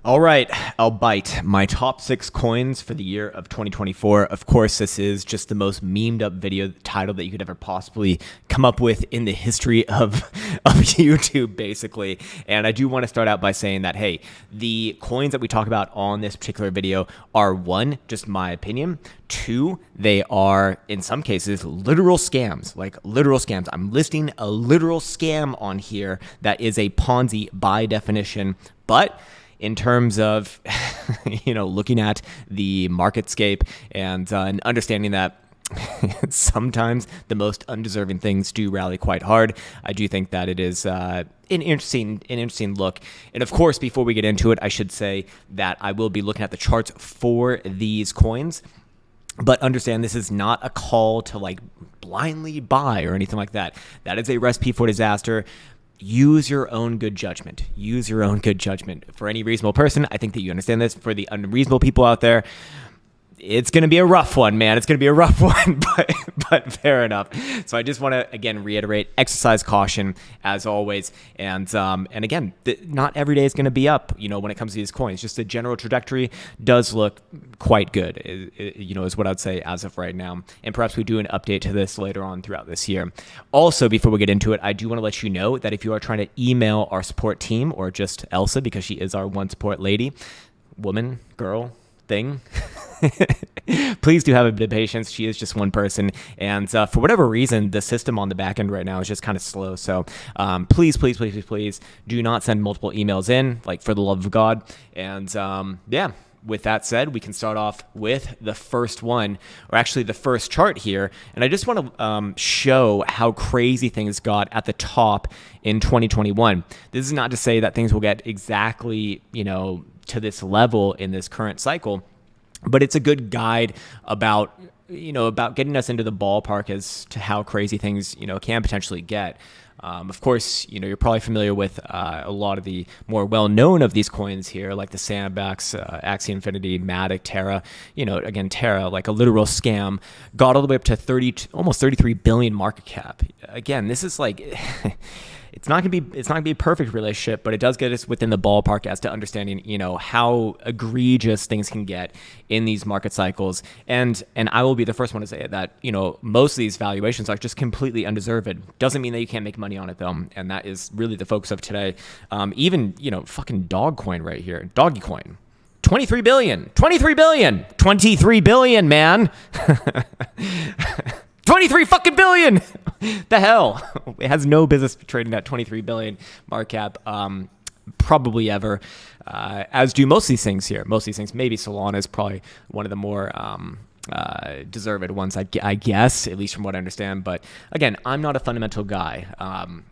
All right, I'll bite my top 6 coins for the year of 2024. Of course, this is just the most memed up video title that you could ever possibly come up with in the history of YouTube, basically. And I do want to start out by saying that, hey, the coins that we talk about on this particular video are, one, just my opinion. Two, they are, in some cases, literal scams, like literal scams. I'm listing a literal scam on here that is a Ponzi by definition, but in terms of, looking at the marketscape and understanding that sometimes the most undeserving things do rally quite hard, I do think that it is an interesting look. And of course, before we get into it, I should say that I will be looking at the charts for these coins. But understand, this is not a call to blindly buy or anything like that. That is a recipe for disaster. Use your own good judgment. Use your own good judgment. For any reasonable person, I think that you understand this. For the unreasonable people out there, it's going to be a rough one, man. It's going to be a rough one, but fair enough. So I just want to, again, reiterate, exercise caution as always. And again, not every day is going to be up, when it comes to these coins. Just the general trajectory does look quite good, is what I'd say as of right now. And perhaps we do an update to this later on throughout this year. Also, before we get into it, I do want to let you know that if you are trying to email our support team, or just Elsa, because she is our one support lady, woman, girl, thing, please do have a bit of patience. She is just one person, and for whatever reason, the system on the back end right now is just kind of slow. So please do not send multiple emails in, for the love of God. And with that said, we can start off with the first one, or actually the first chart here. And I just want to show how crazy things got at the top in 2021. This is not to say that things will get exactly, to this level in this current cycle, but it's a good guide about getting us into the ballpark as to how crazy things, can potentially get. Of course, you're probably familiar with a lot of the more well-known of these coins here, like the Sandbox, Axie Infinity, Matic, Terra. Again, Terra, like a literal scam, got all the way up to almost 33 billion market cap. Again, this is it's not gonna be a perfect relationship, but it does get us within the ballpark as to understanding, how egregious things can get in these market cycles. And I will be the first one to say that, most of these valuations are just completely undeserved. Doesn't mean that you can't make money on it though. And that is really the focus of today. Even, fucking dog coin right here, doggy coin. 23 billion, man. 23 fucking billion. The hell? It has no business trading at 23 billion market cap, probably ever, as do most of these things here. Most of these things, maybe Solana is probably one of the more deserved ones, I guess, at least from what I understand. But again, I'm not a fundamental guy,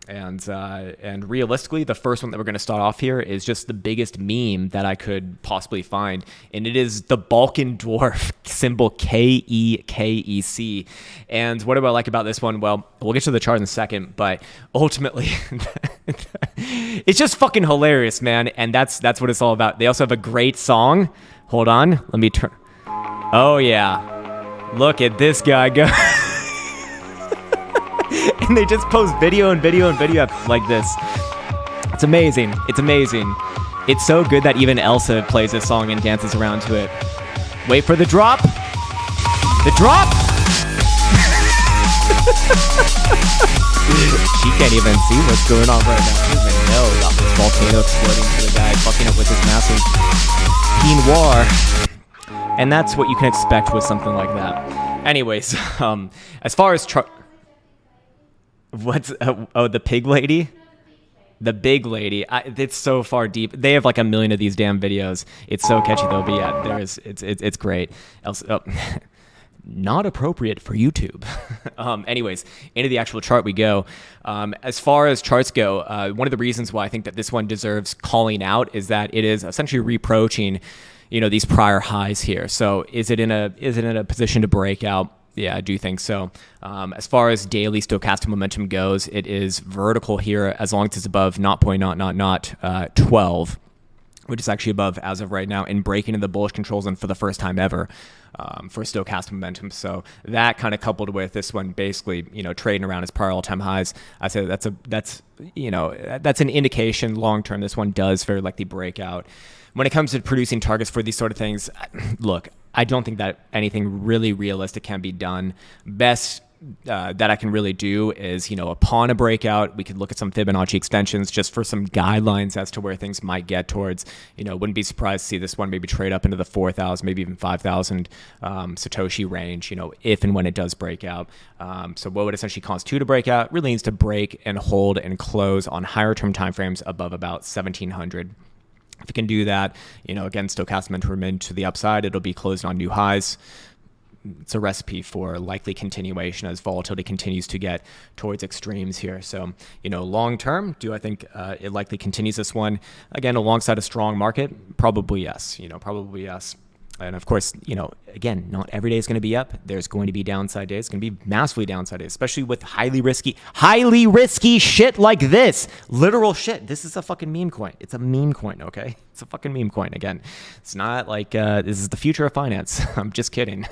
and realistically, the first one that we're going to start off here is just the biggest meme that I could possibly find, and it is the Balkan Dwarf, symbol KEKEC. And what do I like about this one? Well, we'll get to the chart in a second, but ultimately, it's just fucking hilarious, man. And that's what it's all about. They also have a great song. Hold on, let me turn. Oh yeah, look at this guy go. And they just post video and video like this. It's amazing. It's so good that even Elsa plays this song and dances around to it. Wait for the drop. The drop. She can't even see what's going on right now. She doesn't even know about this volcano exploding to the guy fucking up with his massive quinoa. And that's what you can expect with something like that. Anyways, as far as the pig lady? The big lady. It's so far deep. They have like a million of these damn videos. It's so catchy though, but yeah, it's great. Not appropriate for YouTube. Anyways, into the actual chart we go. As far as charts go, one of the reasons why I think that this one deserves calling out is that it is essentially reproaching these prior highs here. So is it in a position to break out? Yeah, I do think so. As far as daily stochastic momentum goes, it is vertical here as long as it's above 0.00012. which is actually above as of right now, and breaking into the bullish control zone for the first time ever for stochastic momentum. So that kind of coupled with this one basically, trading around its prior all-time highs, I say that's an indication long term this one does very likely break out. When it comes to producing targets for these sort of things, look, I don't think that anything really realistic can be done. Best that I can really do is, upon a breakout, we could look at some Fibonacci extensions just for some guidelines as to where things might get towards. Wouldn't be surprised to see this one maybe trade up into the 4,000, maybe even 5,000 Satoshi range, if and when it does break out. So what would essentially constitute a breakout really needs to break and hold and close on higher term timeframes above about 1,700. If you can do that, again, stochastic momentum remain to the upside, it'll be closed on new highs. It's a recipe for likely continuation as volatility continues to get towards extremes here. So, long term, do I think it likely continues this one? Again, alongside a strong market? Probably yes. Probably yes. And of course, again, not every day is going to be up. There's going to be downside days. It's going to be massively downside days, especially with highly risky shit like this. Literal shit. This is a fucking meme coin. It's a meme coin, okay? It's a fucking meme coin. Again, it's not like this is the future of finance. I'm just kidding.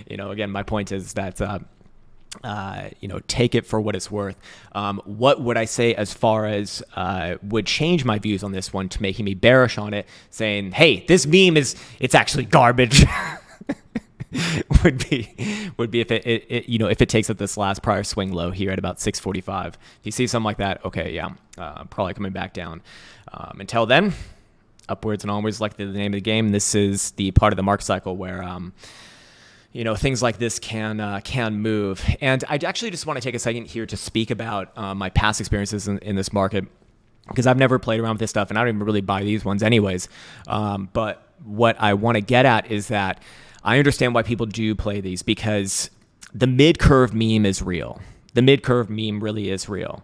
Again, my point is that take it for what it's worth. What would I say as far as would change my views on this one to making me bearish on it, saying, hey, this meme it's actually garbage. would be if if it takes up this last prior swing low here at about 645. If you see something like that, okay, yeah, probably coming back down. Until then, upwards and onwards, like the name of the game. This is the part of the market cycle where things like this can move. And I actually just want to take a second here to speak about my past experiences in this market, because I've never played around with this stuff and I don't even really buy these ones anyways. But what I want to get at is that I understand why people do play these, because the mid-curve meme is real. The mid-curve meme really is real.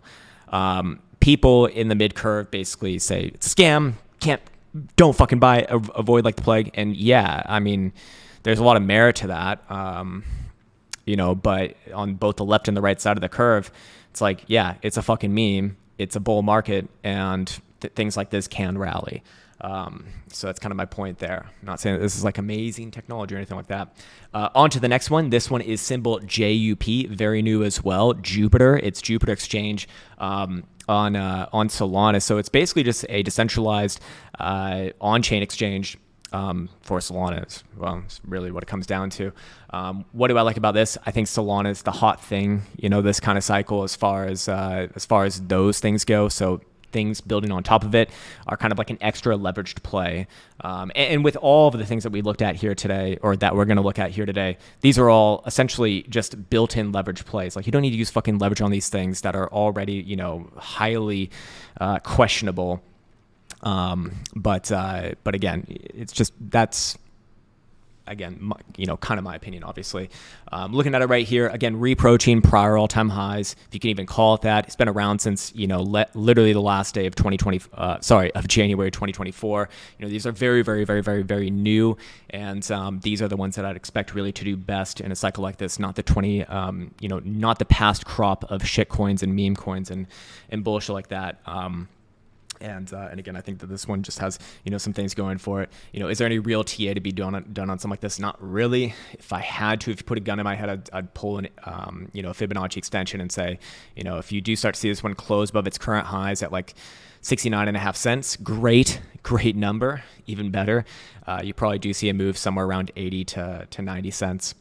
People in the mid-curve basically say it's a scam, don't fucking buy, avoid like the plague. And yeah, I mean, there's a lot of merit to that, but on both the left and the right side of the curve, it's like, yeah, it's a fucking meme. It's a bull market, and things like this can rally. So that's kind of my point there. I'm not saying that this is like amazing technology or anything like that. On to the next one. This one is symbol JUP, very new as well. Jupiter. It's Jupiter Exchange on Solana. So it's basically just a decentralized on-chain exchange for Solana. Well, it's really what it comes down to. What do I like about this? I think Solana is the hot thing, this kind of cycle as far as those things go. So things building on top of it are kind of like an extra leveraged play. And with all of the things that we looked at here today, or that we're going to look at here today, these are all essentially just built-in leverage plays. Like, you don't need to use fucking leverage on these things that are already, highly questionable. But again, it's just, that's, again, kind of my opinion, obviously. Looking at it right here, again, reapproaching prior all-time highs, if you can even call it that. It's been around since, literally the last day of of January 2024. These are very, very, very, very, very new. And these are the ones that I'd expect really to do best in a cycle like this, not the not the past crop of shit coins and meme coins and bullshit like that. And again, I think that this one just has, some things going for it. Is there any real TA to be done on something like this? Not really. If you put a gun in my head, I'd pull a Fibonacci extension and say, if you do start to see this one close above its current highs at like 69.5 cents, great number, even better. You probably do see a move somewhere around 80 to 90 cents.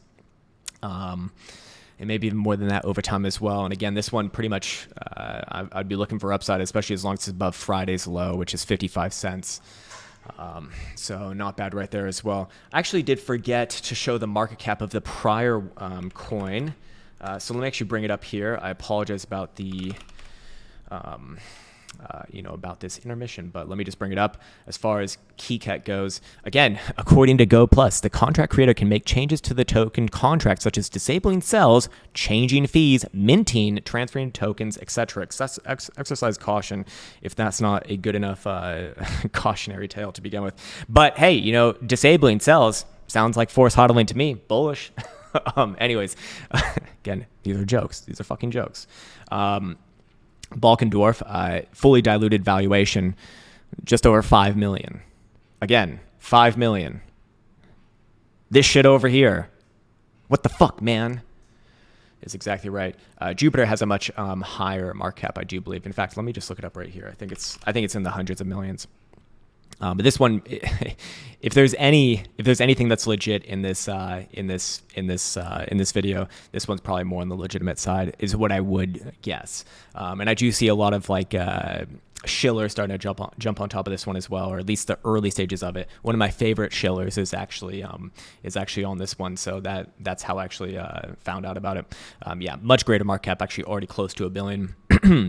And maybe even more than that over time as well. And again, this one pretty much, I'd be looking for upside, especially as long as it's above Friday's low, which is 55 cents. So not bad right there as well. I actually did forget to show the market cap of the prior coin. So let me actually bring it up here. I apologize about the... about this intermission, but let me just bring it up. As far as KeyCat goes, again, according to Go Plus, the contract creator can make changes to the token contract, such as disabling sells, changing fees, minting, transferring tokens, etc. Exercise caution if that's not a good enough cautionary tale to begin with. But hey, disabling sells sounds like force hodling to me. Bullish. Anyways, again, these are jokes. These are fucking jokes. Balkan Dwarf, fully diluted valuation. just over 5 million. Again, 5 million. This shit over here. What the fuck, man? Is exactly right. Jupiter has a much higher market cap, I do believe. In fact, let me just look it up right here. I think it's in the hundreds of millions. But this one, if there's anything that's legit in this video, this one's probably more on the legitimate side, is what I would guess. And I do see a lot of like Schiller starting to jump on top of this one as well, or at least the early stages of it. One of my favorite Schillers is actually on this one, so that's how I actually found out about it. Yeah, much greater market cap, actually already close to $1 billion.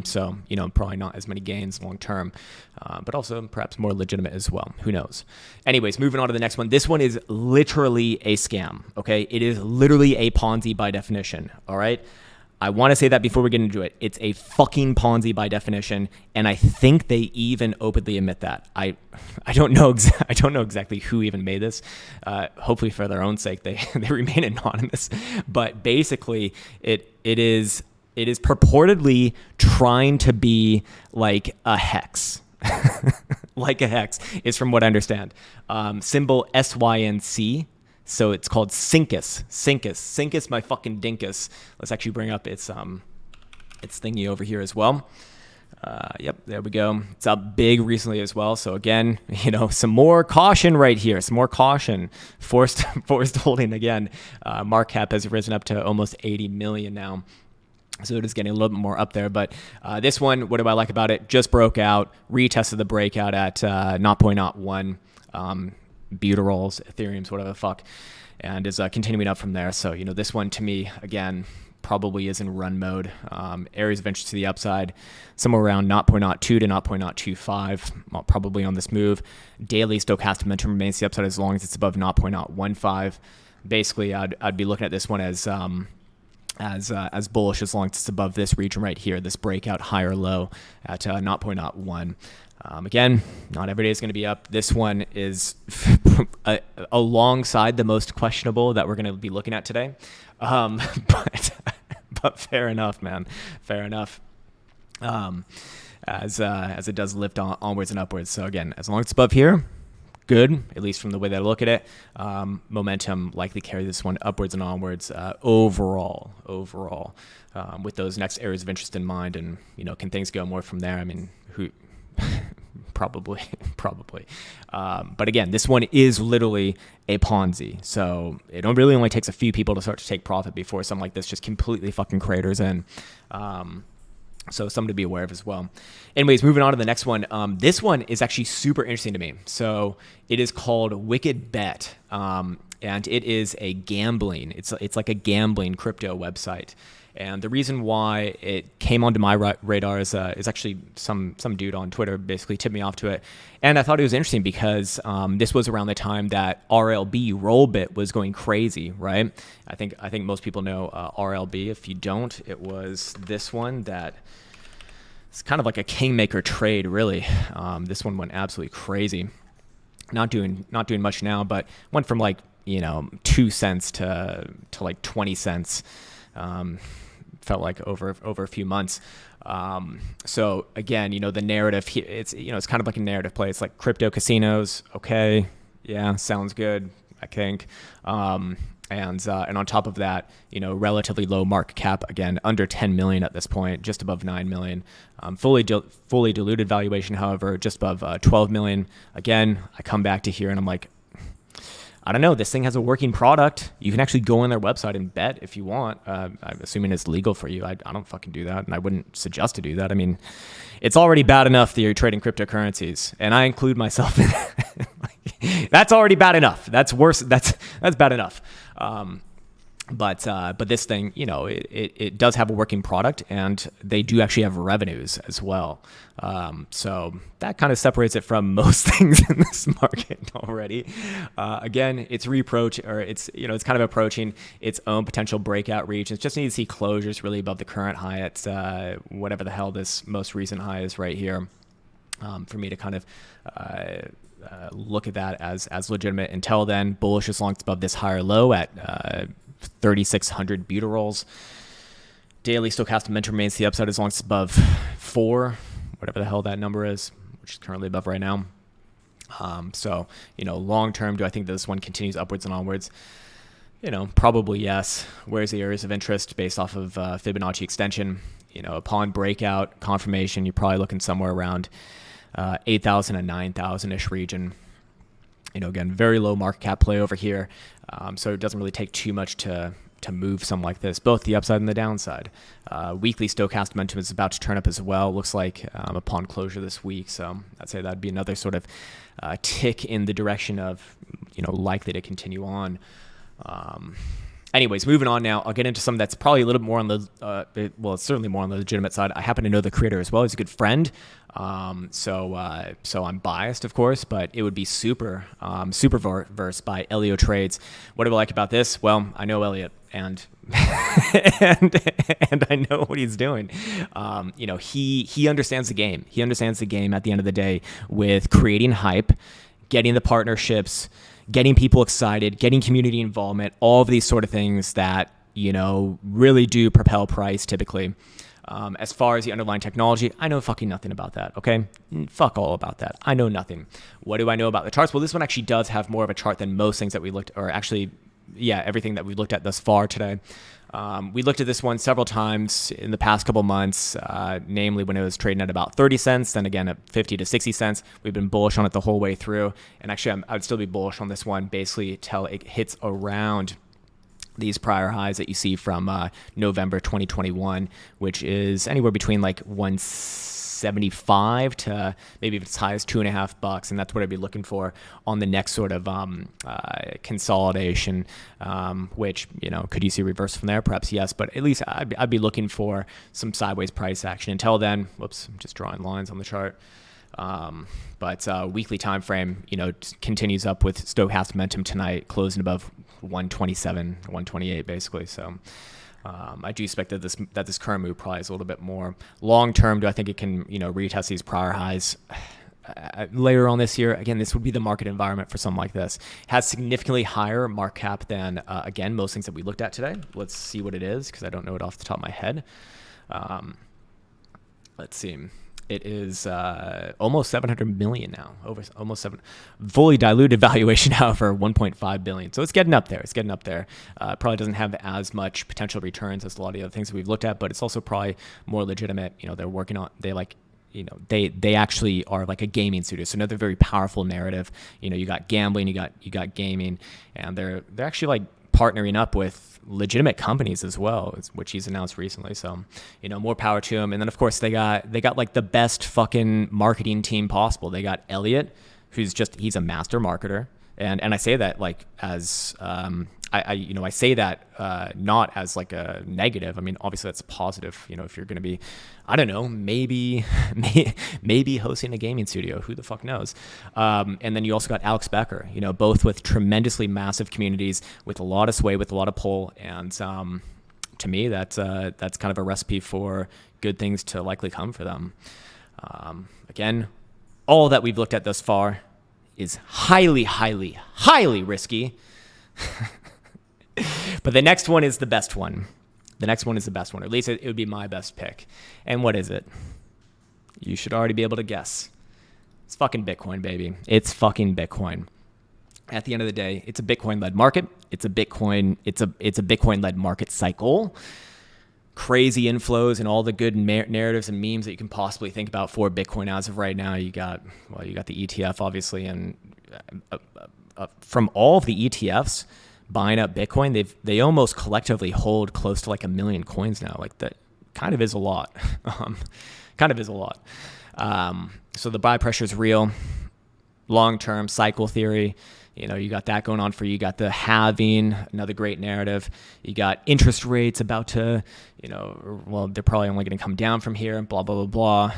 So, probably not as many gains long term, but also perhaps more legitimate as well. Who knows? Anyways, moving on to the next one. This one is literally a scam, okay? It is literally a Ponzi by definition, all right? I want to say that before we get into it. It's a fucking Ponzi by definition, and I think they even openly admit that. I don't know I don't know exactly who even made this. Hopefully for their own sake they remain anonymous. But basically it is purportedly trying to be like a hex. Like a hex is from what I understand. Symbol SYNC. So it's called Syncus, my fucking dinkus. Let's actually bring up its thingy over here as well. Yep, there we go. It's up big recently as well. So again, some more caution right here. Some more caution. Forced holding again. Market cap has risen up to almost 80 million now. So it is getting a little bit more up there. But this one, what do I like about it? Just broke out, retested the breakout at 0.01. Butyrols, Ethereums, whatever the fuck, and is continuing up from there. So, this one to me, again, probably is in run mode. Areas of interest to the upside, somewhere around 0.02 to 0.025, probably on this move. Daily stochastic momentum remains to the upside as long as it's above 0.015. Basically, I'd be looking at this one as bullish as long as it's above this region right here, this breakout higher low at 0.01. Again, not every day is going to be up. This one is alongside the most questionable that we're going to be looking at today. But fair enough, man. Fair enough. As it does lift onwards and upwards. So again, as long as it's above here, good, at least from the way that I look at it. Momentum likely carry this one upwards and onwards overall, with those next areas of interest in mind. And, can things go more from there? I mean, who... Probably. But again, this one is literally a Ponzi. So it really only takes a few people to start to take profit before something like this just completely fucking craters in. So something to be aware of as well. Anyways, moving on to the next one. This one is actually super interesting to me. So it is called WickedBet. And it is a gambling. It's like a gambling crypto website. And the reason why it came onto my radar is actually some dude on Twitter basically tipped me off to it. And I thought it was interesting because this was around the time that RLB, Rollbit, was going crazy, right? I think most people know RLB. If you don't, it was this one that it's kind of like a kingmaker trade, really. This one went absolutely crazy. Not doing much now, but went from 2 cents to like 20 cents. Felt like over a few months. So again, the narrative here, it's kind of like a narrative play. It's like crypto casinos. Okay. Yeah. Sounds good, I think. And on top of that, relatively low market cap, again, under 10 million at this point, just above 9 million. Fully diluted valuation, however, just above 12 million. Again, I come back to here and I'm like, I don't know. This thing has a working product. You can actually go on their website and bet if you want. I'm assuming it's legal for you. I don't fucking do that, and I wouldn't suggest to do that. I mean, it's already bad enough that you're trading cryptocurrencies, and I include myself in that. That's already bad enough. That's worse. That's bad enough. But this thing, it does have a working product, and they do actually have revenues as well. So that kind of separates it from most things in this market already. Again, it's it's kind of approaching its own potential breakout reach. It just needs to see closures really above the current high at whatever the hell this most recent high is right here, for me to kind of look at that as legitimate. Until then, bullish as long as it's above this higher low at 3,600 butyrols. Daily stochastic momentum remains to the upside as long as it's above 4, whatever the hell that number is, which is currently above right now. So, long term, do I think that this one continues upwards and onwards? Probably yes. Where's the areas of interest based off of Fibonacci extension? Upon breakout confirmation, you're probably looking somewhere around 8,000 and 9,000-ish region. Again, very low market cap play over here. So it doesn't really take too much to move something like this, both the upside and the downside. Weekly stochastic momentum is about to turn up as well, looks like, upon closure this week. So I'd say that'd be another sort of tick in the direction of, likely to continue on. Anyways, moving on now, I'll get into something that's probably a little bit more on the, it's certainly more on the legitimate side. I happen to know the creator as well. He's a good friend. So I'm biased, of course, but it would be super versed by Elliot Trades. What do I like about this? Well, I know Elliot and and I know what he's doing. He understands the game. He understands the game at the end of the day with creating hype, getting the partnerships, getting people excited, getting community involvement, all of these sort of things that, really do propel price typically. As far as the underlying technology, I know fucking nothing about that, okay? Fuck all about that. I know nothing. What do I know about the charts? Well, this one actually does have more of a chart than most things that we looked, or actually, yeah, everything that we've looked at thus far today. We looked at this one several times in the past couple months, namely when it was trading at about 30 cents, then again at 50 to 60 cents. We've been bullish on it the whole way through. And actually, I would still be bullish on this one basically till it hits around these prior highs that you see from November 2021, which is anywhere between like 175 to maybe as high as $2.50, and that's what I'd be looking for on the next sort of consolidation. Which could you see a reverse from there? Perhaps yes, but at least I'd be looking for some sideways price action. Until then, whoops, I'm just drawing lines on the chart. But weekly time frame, continues up with stochastic momentum tonight, closing above 127, 128 basically. So I do expect that this current move probably is a little bit more long term. Do I think it can retest these prior highs later on this year? Again, this would be the market environment for something like this. It has significantly higher market cap than again most things that we looked at today. Let's see what it is because I don't know it off the top of my head. Let's see. It is almost 700 million now, almost 7. Fully diluted valuation, however, 1.5 billion. So it's getting up there. Probably doesn't have as much potential returns as a lot of the other things that we've looked at, but it's also probably more legitimate. They're working on. They actually are like a gaming studio. So another very powerful narrative. You got gambling, you got gaming, and they're actually like partnering up with legitimate companies as well, which he's announced recently. So, more power to him. And then of course they got like the best fucking marketing team possible. They got Elliot, he's a master marketer. And I say that like as, I say that not as like a negative. I mean, obviously that's positive, if you're going to be, I don't know, maybe hosting a gaming studio, who the fuck knows? And then you also got Alex Becker, both with tremendously massive communities, with a lot of sway, with a lot of pull. And to me, that's kind of a recipe for good things to likely come for them. Again, all that we've looked at thus far is highly, highly, highly risky. But the next one is the best one. The next one is the best one. Or at least it would be my best pick. And what is it? You should already be able to guess. It's fucking Bitcoin, baby. It's fucking Bitcoin. At the end of the day, it's a Bitcoin-led market. It's a Bitcoin-led market cycle. Crazy inflows and all the good narratives and memes that you can possibly think about for Bitcoin as of right now. You got the ETF, obviously, and from all of the ETFs buying up Bitcoin, they almost collectively hold close to like 1 million coins now. Like that kind of is a lot. So the buy pressure is real. Long-term cycle theory. You got that going on for you. You got the halving, another great narrative. You got interest rates about to, they're probably only going to come down from here, blah, blah, blah, blah.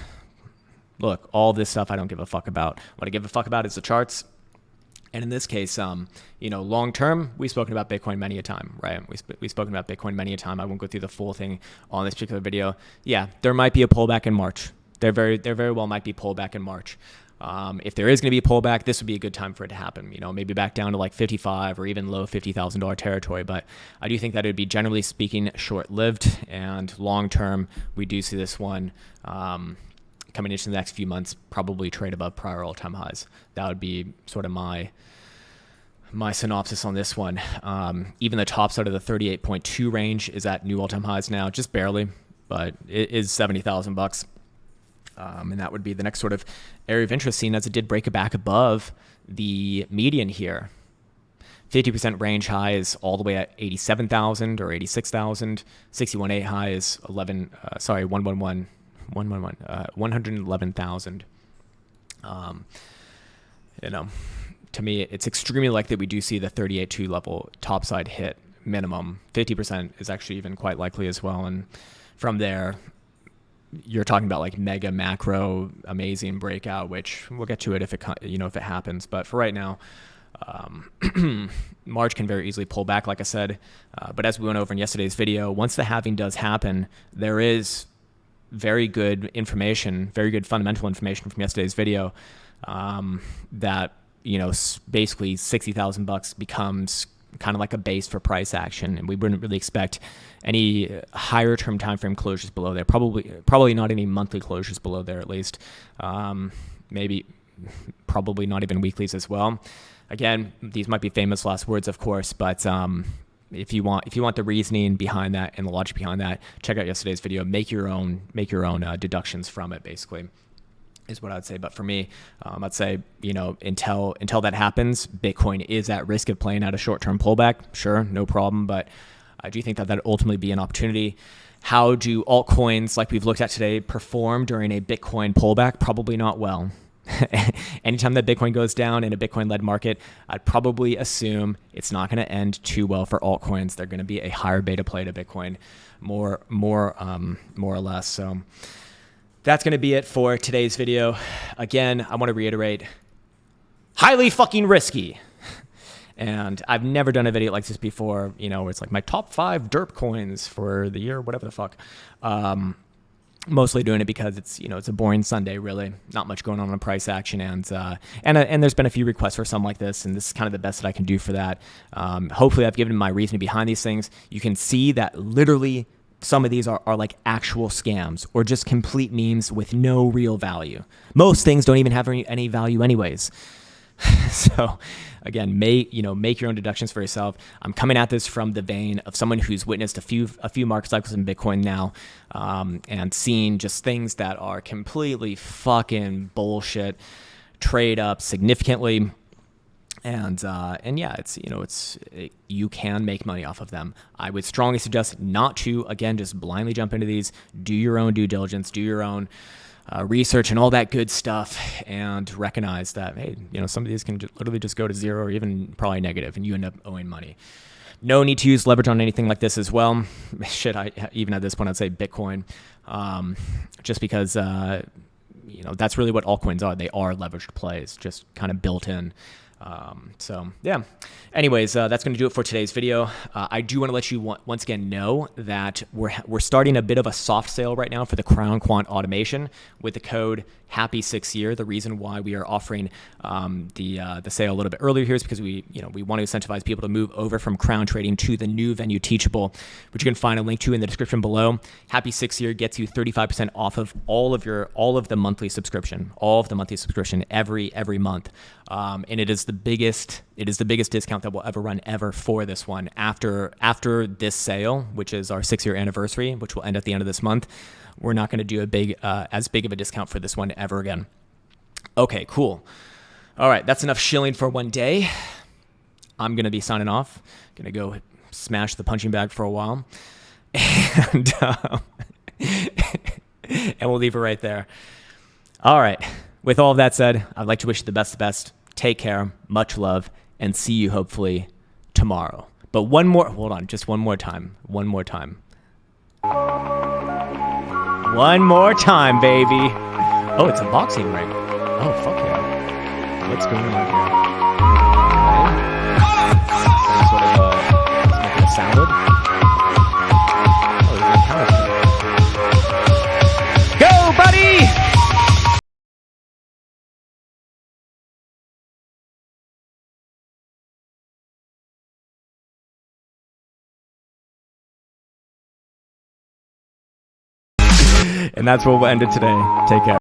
Look, all this stuff I don't give a fuck about. What I give a fuck about is the charts. And in this case, long term, we've spoken about Bitcoin many a time, right? We've spoken about Bitcoin many a time. I won't go through the full thing on this particular video. Yeah, there might be a pullback in March. There very well might be pullback in March. If there is going to be a pullback, this would be a good time for it to happen. Maybe back down to like 55 or even low $50,000 territory. But I do think that it would be, generally speaking, short-lived, and long term, we do see this one coming into the next few months, probably trade above prior all-time highs. That would be sort of my synopsis on this one. Even the top side of the 38.2 range is at new all-time highs now, just barely, but it is $70,000. And that would be the next sort of area of interest, seen as it did break it back above the median here. 50% range high is all the way at 87,000 or 86,000. 61.8 high is 111,000. To me, it's extremely likely that we do see the 38.2 level topside hit minimum. 50% is actually even quite likely as well. And from there, you're talking about like mega macro amazing breakout, which we'll get to it if it happens. But for right now, March can very easily pull back, like I said. But as we went over in yesterday's video, once the halving does happen, there is very good information, very good fundamental information from yesterday's video that basically $60,000 becomes kind of like a base for price action, and we wouldn't really expect any higher term time frame closures below there. Probably not any monthly closures below there, at least. Maybe probably not even weeklies as well. Again, these might be famous last words, of course, but if you want the reasoning behind that and the logic behind that, check out yesterday's video. Make your own deductions from it, basically, is what I'd say. But for me, I'd say, until that happens, Bitcoin is at risk of playing out a short-term pullback. Sure, no problem. But I do think that would ultimately be an opportunity. How do altcoins, like we've looked at today, perform during a Bitcoin pullback? Probably not well. Anytime that Bitcoin goes down in a Bitcoin-led market, I'd probably assume it's not going to end too well for altcoins. They're going to be a higher beta play to Bitcoin, more or less. So that's going to be it for today's video. Again, I want to reiterate, highly fucking risky. And I've never done a video like this before, where it's like my top 5 derp coins for the year, whatever the fuck. Mostly doing it because it's a boring Sunday, really, not much going on in price action, and there's been a few requests for something like this, and this is kind of the best that I can do for that. Hopefully I've given my reasoning behind these things. You can see that literally some of these are like actual scams or just complete memes with no real value. Most things don't even have any value anyways. So again, make your own deductions for yourself. I'm coming at this from the vein of someone who's witnessed a few market cycles in Bitcoin now, and seen just things that are completely fucking bullshit trade up significantly. And yeah, you can make money off of them. I would strongly suggest not to, again, just blindly jump into these. Do your own due diligence, do your own research and all that good stuff, and recognize that, hey, some of these can literally just go to zero or even probably negative, and you end up owing money. No need to use leverage on anything like this as well. Shit, even at this point, I'd say Bitcoin, just because, that's really what altcoins are. They are leveraged plays, just kind of built in. So yeah, anyways, that's going to do it for today's video. I do want to let you once again know that we're starting a bit of a soft sale right now for the Crown Quant automation with the code Happy 6 Year. The reason why we are offering the sale a little bit earlier here is because we want to incentivize people to move over from Crown trading to the new venue Teachable, which you can find a link to in the description below. Happy 6 Year gets you 35% off of all of the monthly subscription, every month, and it is the biggest discount that we'll ever run for this one. After this sale, which is our 6-year anniversary, which will end at the end of this month, we're not going to do as big of a discount for this one ever again. Okay, cool. All right, that's enough shilling for one day. I'm going to be signing off. Going to go smash the punching bag for a while. And we'll leave it right there. All right. With all of that said, I'd like to wish you the best. Take care, much love, and see you hopefully tomorrow. But just one more time. One more time, baby. Oh, it's a boxing ring. Oh, fuck yeah. What's going on here? Some sort of, he's making a salad. Oh, he's making a Go, buddy! And that's where we'll end it today. Take care.